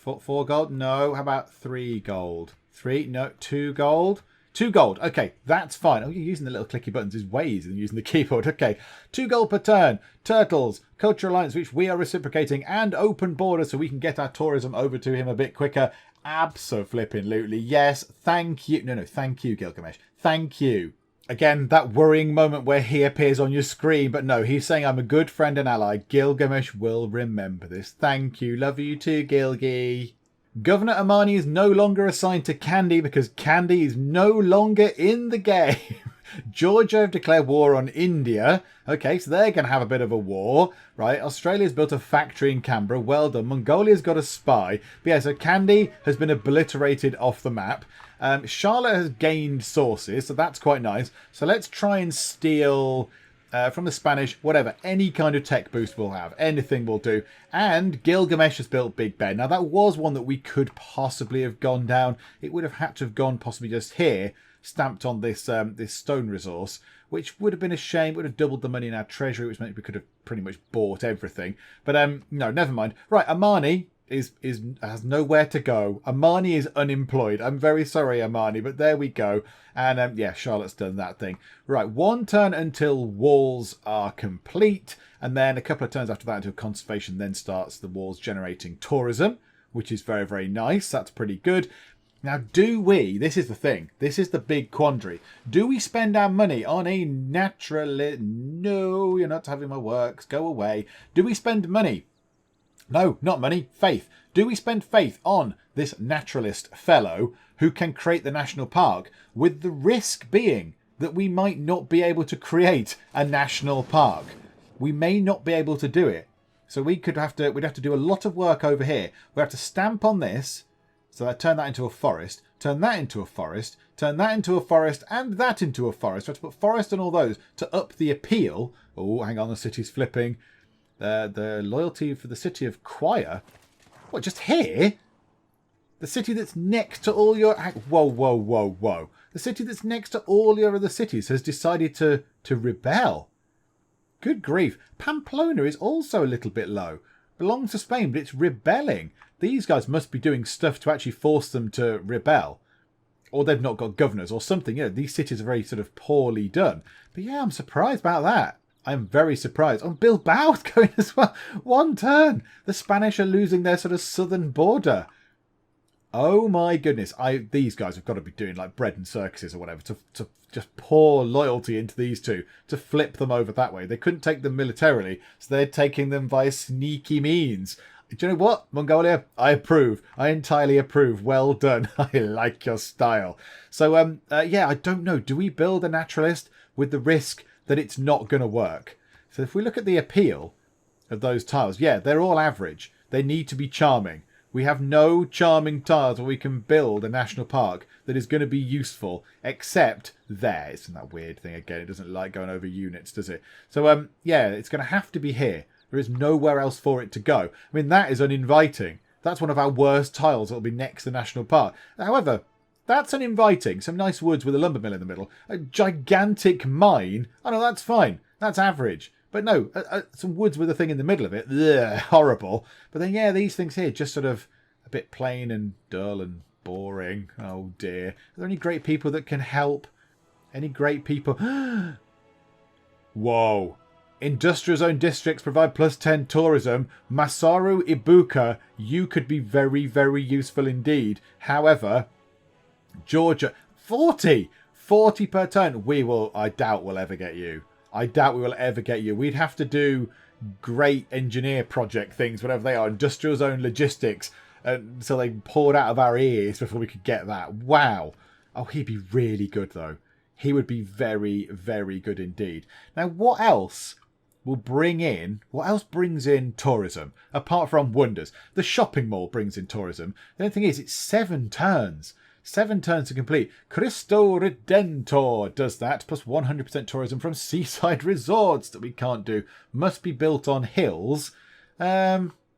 gold? No. How about 3 gold? 3? No. 2 gold? 2 gold. Okay, that's fine. Oh, you're using the little clicky buttons is way easier than using the keyboard. Okay, 2 gold per turn. Turtles, Cultural Alliance, which we are reciprocating, and open borders so we can get our tourism over to him a bit quicker. Abso-flippin'-lutely. Yes, thank you. No, thank you, Gilgamesh. Thank you. Again, that worrying moment where he appears on your screen, but no, he's saying I'm a good friend and ally. Gilgamesh will remember this. Thank you. Love you too, Gilgy. Governor Amani is no longer assigned to Kandy because Kandy is no longer in the game. Georgia have declared war on India. Okay, so they're going to have a bit of a war, right? Australia's built a factory in Canberra. Well done. Mongolia's got a spy. But yeah, so Kandy has been obliterated off the map. Charlotte has gained sources, so that's quite nice. So let's try and steal from the Spanish, whatever, any kind of tech boost we'll have. Anything will do. And Gilgamesh has built Big Ben. Now, that was one that we could possibly have gone down. It would have had to have gone possibly just here, stamped on this this stone resource, which would have been a shame. It would have doubled the money in our treasury, which meant we could have pretty much bought everything. But no, never mind. Right, Amani has nowhere to go. Amani is unemployed. I'm very sorry, Amani, but there we go. And yeah, Charlotte's done that thing. Right, 1 turn until walls are complete, and then a couple of turns after that until conservation then starts the walls generating tourism, which is very, very nice. That's pretty good. Now, this is the thing, this is the big quandary. Do we spend our money on a naturalist? No, you're not having my works, go away. Do we spend money? No, not money, faith. Do we spend faith on this naturalist fellow who can create the national park, with the risk being that we might not be able to create a national park? We may not be able to do it. So we'd have to do a lot of work over here. We have to stamp on this. So I turn that into a forest, turn that into a forest, turn that into a forest, and that into a forest. We have to put forest on all those to up the appeal. Oh, hang on, the city's flipping. The loyalty for the city of Choir. What, just here? The city that's next to all your... Whoa, whoa, whoa, whoa. The city that's next to all your other cities has decided to rebel. Good grief. Pamplona is also a little bit low. Belongs to Spain, but it's rebelling. These guys must be doing stuff to actually force them to rebel. Or they've not got governors or something. You know, these cities are very sort of poorly done. But yeah, I'm surprised about that. I'm very surprised. Oh, Bilbao's going as well. 1 turn. The Spanish are losing their sort of southern border. Oh my goodness. These guys have got to be doing like bread and circuses or whatever to just pour loyalty into these two to flip them over that way. They couldn't take them militarily, so they're taking them via sneaky means. Do you know what, Mongolia? I approve. I entirely approve. Well done. I like your style. So, yeah, I don't know. Do we build a naturalist with the risk that it's not going to work? So if we look at the appeal of those tiles, yeah, they're all average. They need to be charming. We have no charming tiles where we can build a national park that is going to be useful, except there. Isn't that weird thing again? It doesn't like going over units, does it? So, yeah, it's going to have to be here. There is nowhere else for it to go. I mean, that is uninviting. That's one of our worst tiles that will be next to the national park. However, that's uninviting. Some nice woods with a lumber mill in the middle. A gigantic mine. Oh, no, that's fine. That's average. But no, some woods with a thing in the middle of it. Ugh, horrible. But then, yeah, these things here just sort of a bit plain and dull and boring. Oh, dear. Are there any great people that can help? Any great people? Whoa. Industrial zone districts provide +10 tourism. Masaru Ibuka, you could be very, very useful indeed. However, Georgia, 40! 40 per turn. I doubt we'll ever get you. I doubt we will ever get you. We'd have to do great engineer project things, whatever they are. Industrial zone logistics. So they poured out of our ears before we could get that. Wow. Oh, he'd be really good, though. He would be very, very good indeed. Now, what else brings in tourism apart from wonders? The shopping mall brings in tourism. The only thing is, it's 7 turns. 7 turns to complete. Cristo Redentor does that, plus 100% tourism from seaside resorts that we can't do. Must be built on hills. Yeah,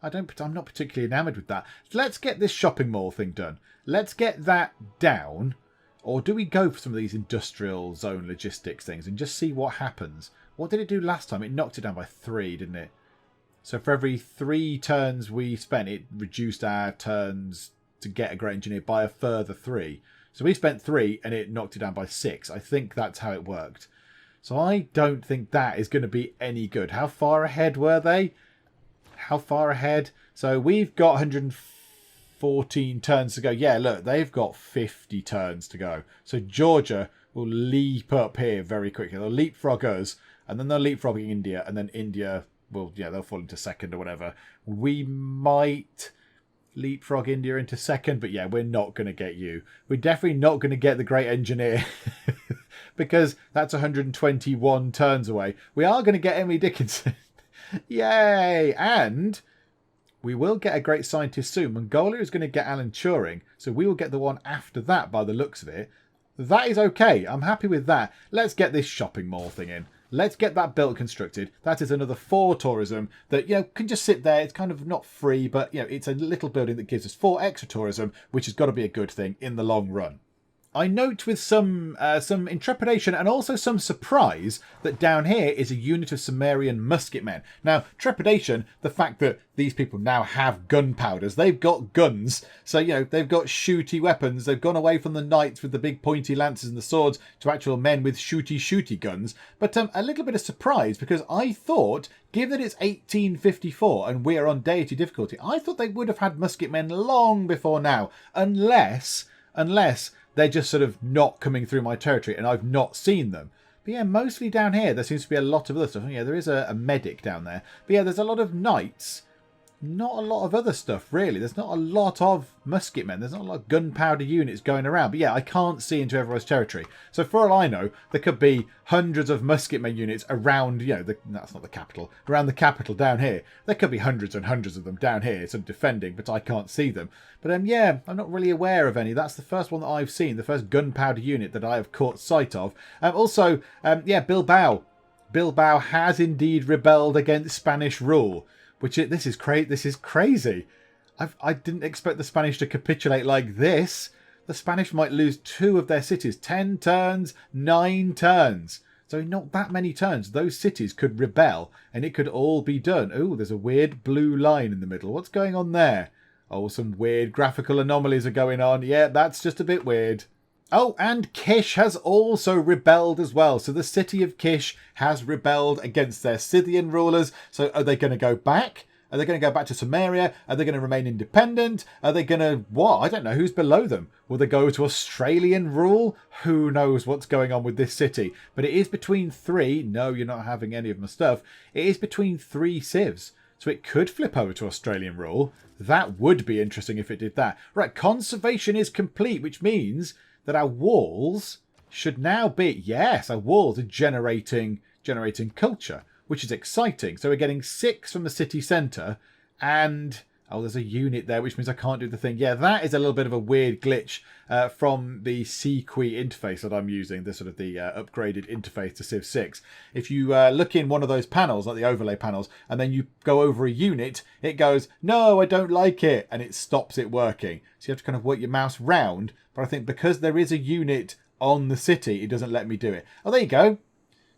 I'm not particularly enamoured with that. Let's get this shopping mall thing done. Let's get that down. Or do we go for some of these industrial zone logistics things and just see what happens? What did it do last time? It knocked it down by 3, didn't it? So for every 3 turns we spent, it reduced our turns to get a great engineer by a further 3. So we spent 3 and it knocked it down by 6. I think that's how it worked. So I don't think that is going to be any good. How far ahead were they? How far ahead? So we've got 114 turns to go. Yeah, look, they've got 50 turns to go. So Georgia will leap up here very quickly. They'll leapfrog us, and then they'll leapfrog India, and then India will, yeah, they'll fall into second or whatever. We might leapfrog India into second, but yeah, we're not going to get you. We're definitely not going to get the great engineer because that's 121 turns away. We are going to get Emily Dickinson. Yay! And we will get a great scientist soon. Mongolia is going to get Alan Turing, so we will get the one after that by the looks of it. That is okay. I'm happy with that. Let's get this shopping mall thing in. Let's get that built, constructed. That is another 4 tourism that, can just sit there. It's kind of not free, but, it's a little building that gives us 4 extra tourism, which has got to be a good thing in the long run. I note with some intrepidation and also some surprise that down here is a unit of Sumerian musket men. Now, trepidation, the fact that these people now have gunpowders. They've got guns. So, they've got shooty weapons. They've gone away from the knights with the big pointy lances and the swords to actual men with shooty guns. But a little bit of surprise because I thought, given that it's 1854 and we're on deity difficulty, I thought they would have had musket men long before now. Unless they're just sort of not coming through my territory and I've not seen them. But yeah, mostly down here, there seems to be a lot of other stuff. Yeah, there is a medic down there. But yeah, there's a lot of knights. Not a lot of other stuff, really. There's not a lot of musket men. There's not a lot of gunpowder units going around. But yeah, I can't see into everyone's territory. So for all I know, there could be hundreds of musket men units around, that's not the capital, around the capital down here. There could be hundreds and hundreds of them down here, sort of defending, but I can't see them. But yeah, I'm not really aware of any. That's the first one that I've seen, the first gunpowder unit that I have caught sight of. Also, Bilbao. Bilbao has indeed rebelled against Spanish rule. This is crazy. I didn't expect the Spanish to capitulate like this. The Spanish might lose 2 of their cities. 10 turns, 9 turns. So not that many turns. Those cities could rebel and it could all be done. Oh, there's a weird blue line in the middle. What's going on there? Oh, some weird graphical anomalies are going on. Yeah, that's just a bit weird. Oh, and Kish has also rebelled as well. So the city of Kish has rebelled against their Scythian rulers. So are they going to go back? Are they going to go back to Sumeria? Are they going to remain independent? Are they going to, what? I don't know. Who's below them? Will they go to Australian rule? Who knows what's going on with this city? But it is between 3. No, you're not having any of my stuff. It is between 3 civs. So it could flip over to Australian rule. That would be interesting if it did that. Right, conservation is complete, which means that our walls should now be, yes, our walls are generating culture, which is exciting. So we're getting 6 from the city centre and, there's a unit there, which means I can't do the thing. Yeah, that is a little bit of a weird glitch from the CQI interface that I'm using, the sort of the upgraded interface to Civ 6. If you look in one of those panels, like the overlay panels, and then you go over a unit, it goes, no, I don't like it, and it stops it working. So you have to kind of work your mouse round. But I think because there is a unit on the city, it doesn't let me do it. Oh, there you go.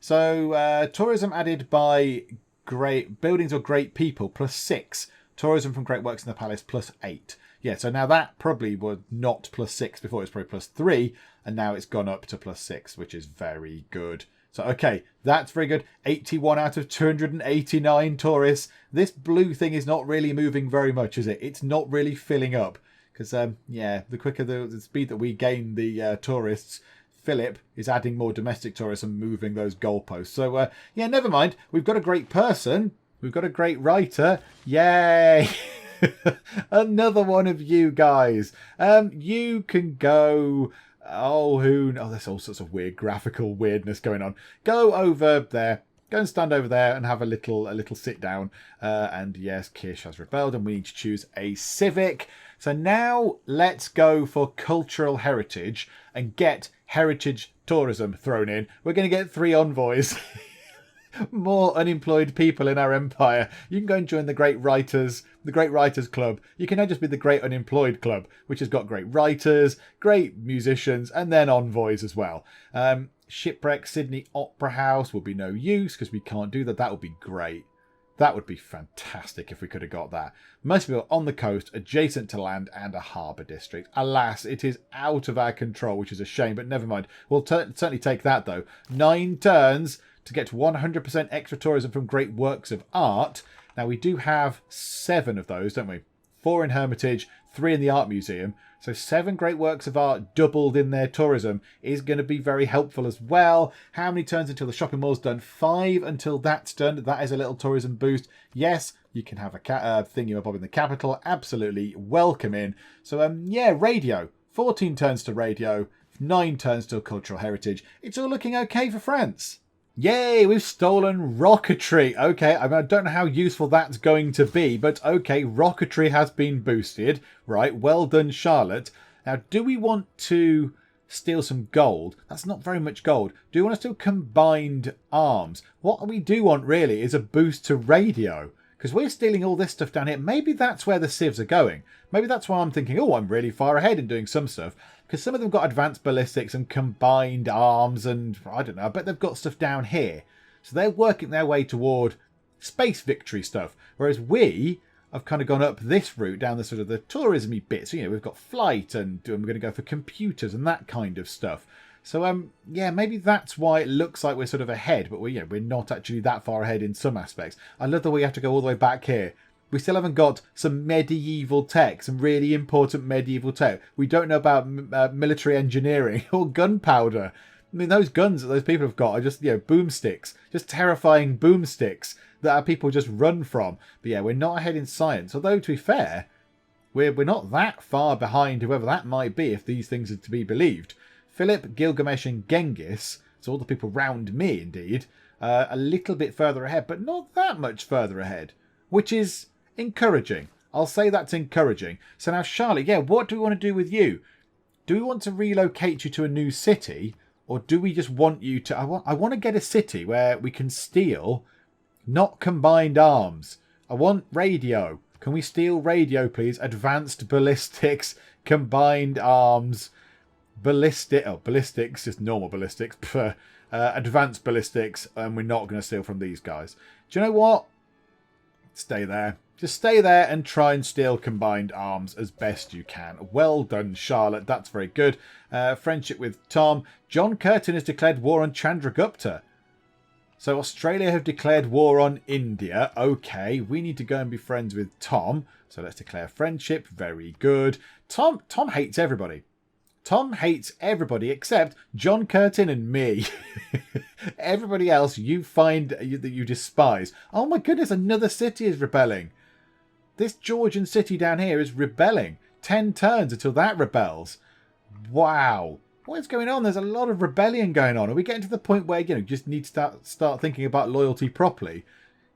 So tourism added by great buildings or great people +6. Tourism from great works in the palace +8. Yeah, so now that probably was not +6 before. It was probably +3. And now it's gone up to +6, which is very good. So, okay, that's very good. 81 out of 289 tourists. This blue thing is not really moving very much, is it? It's not really filling up. Because, the quicker the speed that we gain the tourists, Philip is adding more domestic tourists and moving those goalposts. So, never mind. We've got a great person. We've got a great writer. Yay! Another one of you guys. You can go... there's all sorts of weird graphical weirdness going on. Go over there. Go and stand over there and have a little sit down. And yes, Kish has rebelled and we need to choose a civic. So now let's go for cultural heritage and get heritage tourism thrown in. We're going to get 3 envoys. More unemployed people in our empire. You can go and join the Great Writers Club. You can now just be the Great Unemployed Club, which has got great writers, great musicians, and then envoys as well. Shipwreck Sydney Opera House will be no use because we can't do that. That would be great. That would be fantastic if we could have got that. Most people on the coast, adjacent to land and a harbour district. Alas, it is out of our control, which is a shame, but never mind. We'll certainly take that, though. 9 turns to get 100% extra tourism from great works of art. Now, we do have 7 of those, don't we? 4 in Hermitage, 3 in the Art Museum. So 7 great works of art doubled in their tourism is going to be very helpful as well. How many turns until the shopping mall's done? 5 until that's done. That is a little tourism boost. Yes, you can have a thingy-mabob in the capital. Absolutely welcome in. So, yeah, radio. 14 turns to radio. 9 turns to cultural heritage. It's all looking okay for France. Yay, we've stolen rocketry. Okay, I don't know how useful that's going to be, but okay, rocketry has been boosted. Right, well done, Charlotte. Now, do we want to steal some gold? That's not very much gold. Do we want to steal combined arms? What we do want, really, is a boost to radio. Because we're stealing all this stuff down here. Maybe that's where the civs are going. Maybe that's why I'm thinking, oh, I'm really far ahead in doing some stuff. Because some of them got advanced ballistics and combined arms and, I don't know, I bet they've got stuff down here. So they're working their way toward space victory stuff. Whereas we have kind of gone up this route down the sort of the tourism-y bits. So, we've got flight and we're going to go for computers and that kind of stuff. So, yeah, maybe that's why it looks like we're sort of ahead. But we're not actually that far ahead in some aspects. I love that we have to go all the way back here. We still haven't got some medieval tech, some really important medieval tech. We don't know about military engineering or gunpowder. I mean, those guns that those people have got are just, boomsticks. Just terrifying boomsticks that our people just run from. But yeah, we're not ahead in science. Although, to be fair, we're not that far behind whoever that might be, if these things are to be believed. Philip, Gilgamesh and Genghis, so all the people round me, indeed, a little bit further ahead, but not that much further ahead. Which is encouraging. I'll say that's encouraging. So now, Charlotte, what do we want to do with you? Do we want to relocate you to a new city? Or do we just want you to... I want to get a city where we can steal, not combined arms. I want radio. Can we steal radio, please? Advanced ballistics, combined arms, ballistics, just normal ballistics. Advanced ballistics, and we're not going to steal from these guys. Do you know what? Stay there. Just stay there and try and steal combined arms as best you can. Well done, Charlotte. That's very good. Friendship with Tom. John Curtin has declared war on Chandragupta. So Australia have declared war on India. Okay, we need to go and be friends with Tom. So let's declare friendship. Very good. Tom hates everybody. Tom hates everybody except John Curtin and me. Everybody else you find that you despise. Oh my goodness, another city is rebelling. This Georgian city down here is rebelling. 10 turns until that rebels. Wow. What is going on? There's a lot of rebellion going on. Are we getting to the point where, just need to start thinking about loyalty properly?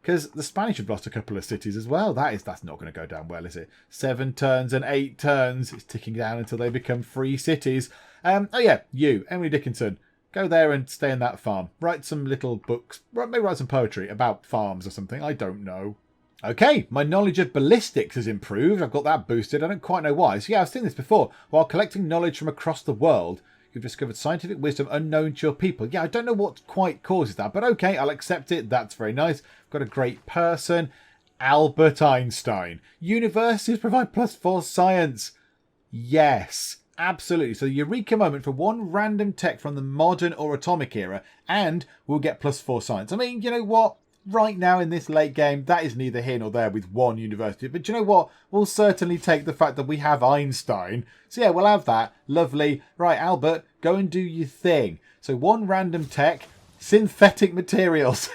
Because the Spanish have lost a couple of cities as well. That's not going to go down well, is it? 7 turns and 8 turns. It's ticking down until they become free cities. You, Emily Dickinson. Go there and stay in that farm. Write some little books. Maybe write some poetry about farms or something. I don't know. Okay, my knowledge of ballistics has improved. I've got that boosted. I don't quite know why. So yeah, I've seen this before. While collecting knowledge from across the world, you've discovered scientific wisdom unknown to your people. Yeah, I don't know what quite causes that, but okay, I'll accept it. That's very nice. I've got a great person. Albert Einstein. Universities provide +4 science. Yes, absolutely. So the eureka moment for one random tech from the modern or atomic era, and we'll get +4 science. I mean, you know what? Right now in this late game, that is neither here nor there with one university. But you know what? We'll certainly take the fact that we have Einstein. So yeah, we'll have that. Lovely. Right, Albert, go and do your thing. So one random tech, synthetic materials.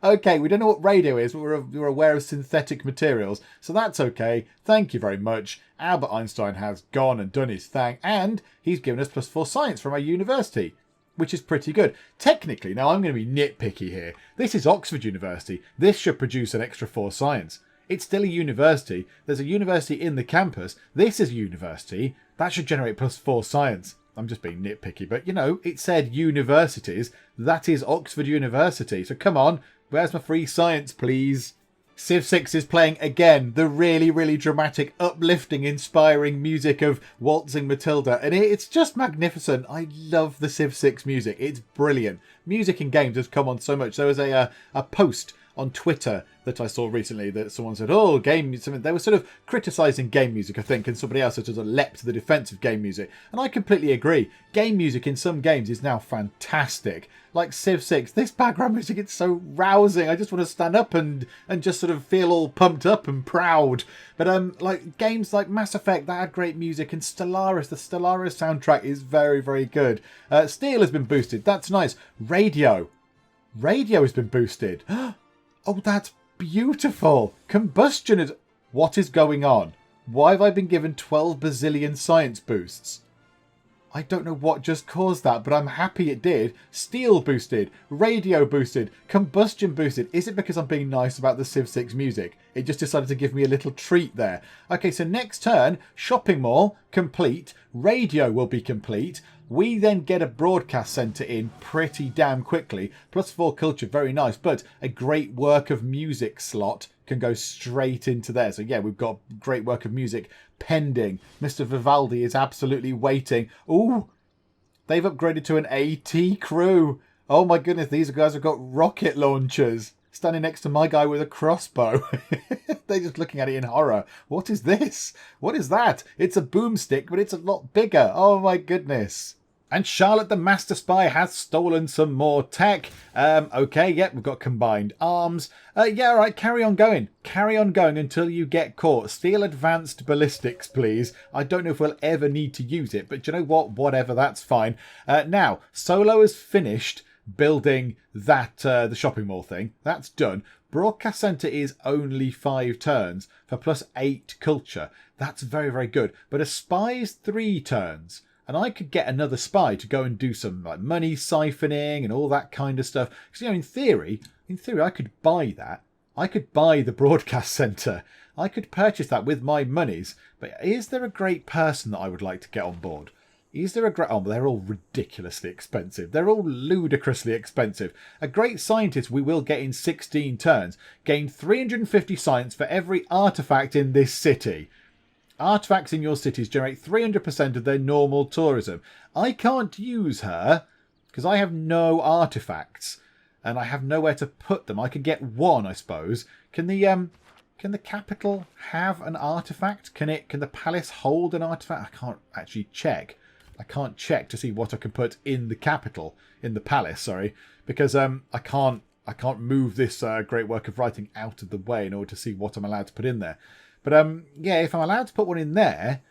Okay, we don't know what radio is, but we're aware of synthetic materials. So that's okay. Thank you very much. Albert Einstein has gone and done his thing. And he's given us +4 science from our university, which is pretty good. Technically, now I'm going to be nitpicky here. This is Oxford University. This should produce an extra 4 science. It's still a university. There's a university in the campus. This is a university. That should generate +4 science. I'm just being nitpicky, but it said universities. That is Oxford University. So come on, where's my free science, please? Civ 6 is playing again the really, really dramatic, uplifting, inspiring music of Waltzing Matilda. And it's just magnificent. I love the Civ 6 music. It's brilliant. Music in games has come on so much. There was a post on Twitter that I saw recently that someone said, oh, game music. They were sort of criticising game music, I think, and somebody else sort of leapt to the defence of game music. And I completely agree. Game music in some games is now fantastic. Like Civ 6, this background music, it's so rousing. I just want to stand up and just sort of feel all pumped up and proud. But like games like Mass Effect, that had great music, and Stellaris, the Stellaris soundtrack is very, very good. Steel has been boosted. That's nice. Radio has been boosted. Oh, that's beautiful. Combustion is... What is going on? Why have I been given 12 bazillion science boosts? I don't know what just caused that, but I'm happy it did. Steel boosted, radio boosted, combustion boosted. Is it because I'm being nice about the Civ 6 music? It just decided to give me a little treat there. Okay, so next turn, shopping mall, complete. Radio will be complete. We then get a broadcast centre in pretty damn quickly. +4 culture, very nice. But a great work of music slot can go straight into there. So yeah, we've got great work of music pending. Mr. Vivaldi is absolutely waiting. Ooh, they've upgraded to an AT crew. Oh my goodness, these guys have got rocket launchers. Standing next to my guy with a crossbow. They're just looking at it in horror. What is this? What is that? It's a boomstick, but it's a lot bigger. Oh my goodness. And Charlotte the Master Spy has stolen some more tech. Okay, yep, we've got combined arms. Yeah, all right, carry on going. Carry on going until you get caught. Steal advanced ballistics, please. I don't know if we'll ever need to use it, but you know what? Whatever, that's fine. Now, Solo has finished building that the shopping mall thing. That's done. Broadcast Centre is only 5 turns for +8 culture. That's very, very good. But a spy is 3 turns. And I could get another spy to go and do some like money siphoning and all that kind of stuff. Because, you know, in theory, I could buy that. I could buy the broadcast centre. I could purchase that with my monies. But is there a great person that I would like to get on board? Is there a great... Oh, they're all ridiculously expensive. They're all ludicrously expensive. A great scientist we will get in 16 turns. Gain 350 science for every artefact in this city. Artifacts in your cities generate 300% of their normal tourism. I can't use her because I have no artifacts and I have nowhere to put them. I could get one, I suppose. Can the capital have an artifact? Can the palace hold an artifact? I can't actually check. I can't check to see what I can put in the capital, in the palace. Sorry, because I can't move this great work of writing out of the way in order to see what I'm allowed to put in there. But yeah, if I'm allowed to put one in there,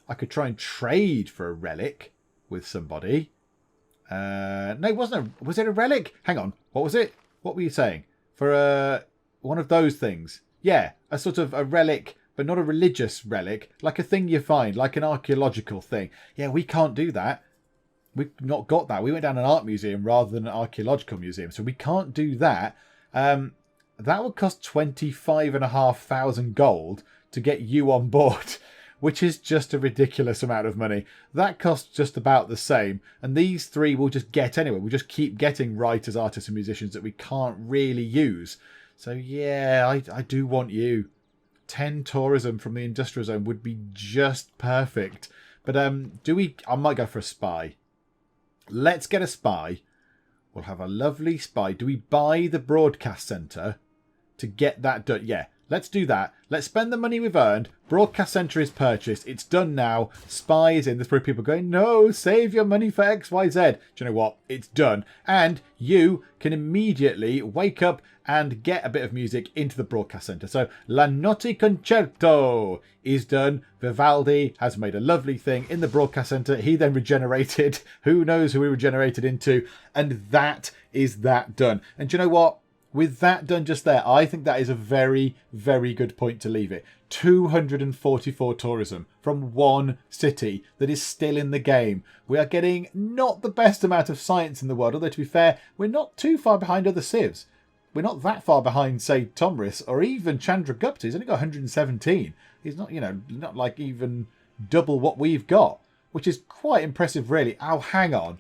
I could try and trade for a relic with somebody. No, it wasn't. Was it a relic? Hang on. What was it? What were you saying? For one of those things. Yeah, a sort of a relic, but not a religious relic. Like a thing you find, like an archaeological thing. Yeah, we can't do that. We've not got that. We went down an art museum rather than an archaeological museum. So we can't do that. That would cost 25,500 gold to get you on board, which is just a ridiculous amount of money. That costs just about the same. And these 3 we'll just get anyway. We'll just keep getting writers, artists and musicians that we can't really use. So yeah, I do want you. 10 tourism from the industrial zone would be just perfect. But I might go for a spy. Let's get a spy. We'll have a lovely spy. Do we buy the broadcast centre to get that done? Yeah. Let's do that. Let's spend the money we've earned. Broadcast centre is purchased. It's done now. Spy is in. There's probably people going, no, save your money for XYZ. Do you know what? It's done. And you can immediately wake up and get a bit of music into the broadcast centre. So La Notte Concerto is done. Vivaldi has made a lovely thing in the broadcast centre. He then regenerated. Who knows who he regenerated into? And that is that done. And do you know what? With that done just there, I think that is a very, very good point to leave it. 244 tourism from one city that is still in the game. We are getting not the best amount of science in the world, although to be fair, we're not too far behind other civs. We're not that far behind, say, Tomris or even Chandragupta. He's only got 117. He's not, not like even double what we've got, which is quite impressive, really. Oh, hang on.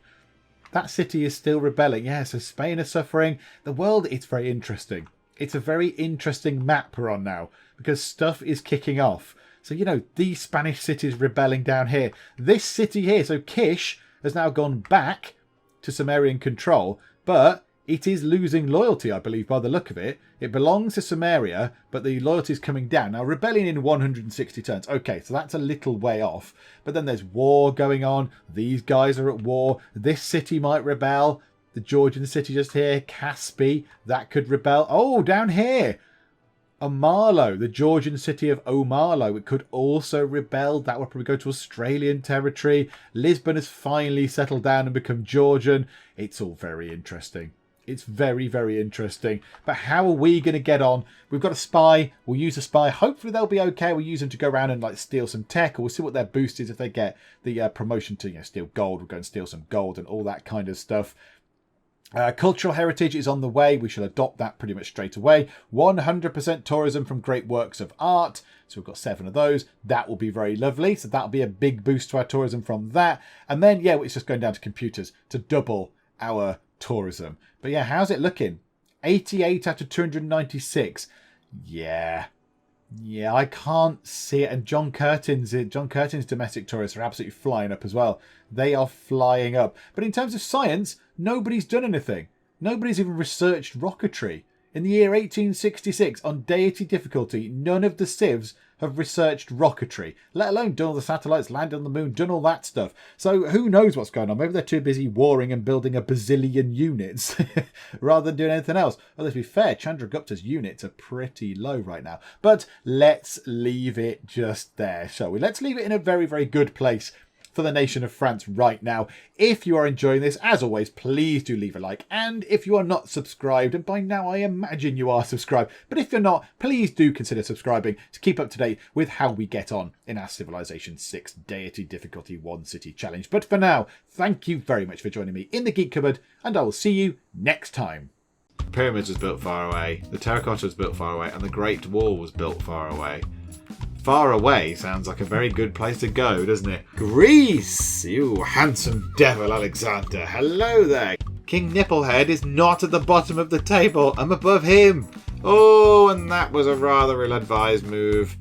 That city is still rebelling. Yeah, so Spain is suffering. The world, it's very interesting. It's a very interesting map we're on now because stuff is kicking off. So, these Spanish cities rebelling down here. This city here, so Kish has now gone back to Sumerian control, but it is losing loyalty, I believe, by the look of it. It belongs to Sumeria, but the loyalty is coming down. Now, rebellion in 160 turns. Okay, so that's a little way off. But then there's war going on. These guys are at war. This city might rebel. The Georgian city just here. Caspi, that could rebel. Oh, down here. Omarlo, the Georgian city of Omarlo, it could also rebel. That would probably go to Australian territory. Lisbon has finally settled down and become Georgian. It's all very interesting. It's very, very interesting. But how are we going to get on? We've got a spy. We'll use a spy. Hopefully they'll be okay. We'll use them to go around and like steal some tech, or we'll see what their boost is if they get the promotion to steal gold. We'll go and steal some gold and all that kind of stuff. Cultural heritage is on the way. We shall adopt that pretty much straight away. 100% tourism from great works of art. So we've got 7 of those. That will be very lovely. So that'll be a big boost to our tourism from that. And then, yeah, it's just going down to computers to double our tourism. But yeah, how's it looking? 88 out of 296. Yeah, I can't see it. And John Curtin's domestic tourists are absolutely flying up as well. They are flying up. But in terms of science, nobody's done anything. Nobody's even researched rocketry. In the year 1866, on Deity Difficulty, none of the civs have researched rocketry, let alone done all the satellites, landed on the moon, done all that stuff. So who knows what's going on? Maybe they're too busy warring and building a bazillion units rather than doing anything else. Well, let's be fair, Chandragupta's units are pretty low right now. But let's leave it just there, shall we? Let's leave it in a very, very good place for the nation of France right now. If you are enjoying this, as always, please do leave a like. And if you are not subscribed, and by now I imagine you are subscribed, but if you're not, please do consider subscribing to keep up to date with how we get on in our Civilization 6 Deity Difficulty One City challenge. But for now, thank you very much for joining me in the Geek Cupboard, and I will see you next time. The pyramids was built far away, the terracotta was built far away, and the Great Wall was built far away. Far away sounds like a very good place to go, doesn't it? Greece! You handsome devil, Alexander. Hello there. King Nipplehead is not at the bottom of the table. I'm above him. Oh, and that was a rather ill-advised move.